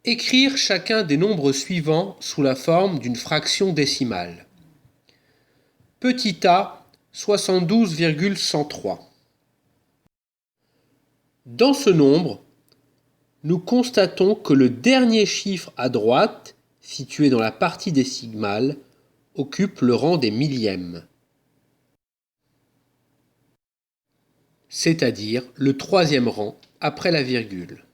Écrire chacun des nombres suivants sous la forme d'une fraction décimale. Petit a, 72,103. Dans ce nombre, nous constatons que le dernier chiffre à droite, situé dans la partie décimale, occupe le rang des millièmes, c'est-à-dire le troisième rang après la virgule.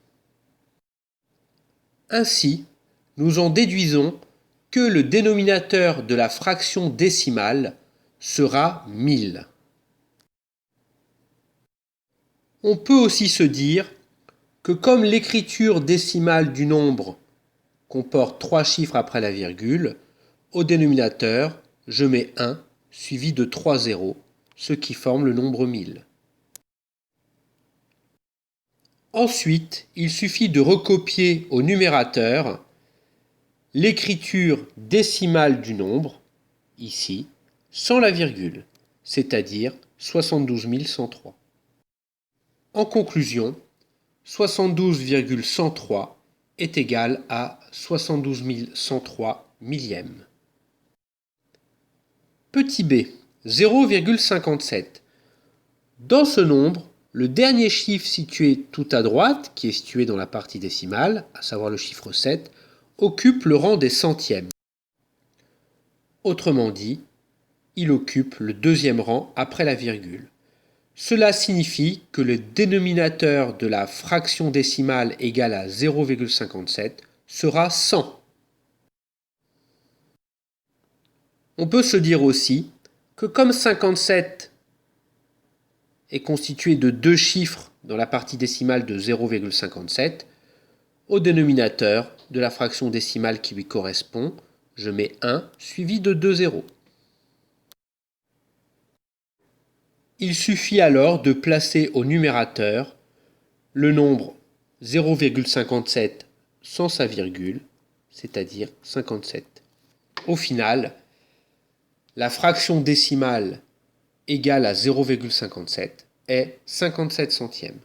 Ainsi, nous en déduisons que le dénominateur de la fraction décimale sera 1000. On peut aussi se dire que comme l'écriture décimale du nombre comporte 3 chiffres après la virgule, au dénominateur, je mets 1 suivi de 3 zéros, ce qui forme le nombre 1000. Ensuite, il suffit de recopier au numérateur l'écriture décimale du nombre, ici, sans la virgule, c'est-à-dire 72 103. En conclusion, 72,103 est égal à 72 103 millièmes. Petit b, 0,57. Dans ce nombre, le dernier chiffre situé tout à droite, qui est situé dans la partie décimale, à savoir le chiffre 7, occupe le rang des centièmes. Autrement dit, il occupe le deuxième rang après la virgule. Cela signifie que le dénominateur de la fraction décimale égale à 0,57 sera 100. On peut se dire aussi que comme 57 est constitué de deux chiffres dans la partie décimale de 0,57, au dénominateur de la fraction décimale qui lui correspond, je mets 1 suivi de 2 zéros. Il suffit alors de placer au numérateur le nombre 0,57 sans sa virgule, c'est-à-dire 57. Au final, la fraction décimale égale à 0,57 est 57 centièmes.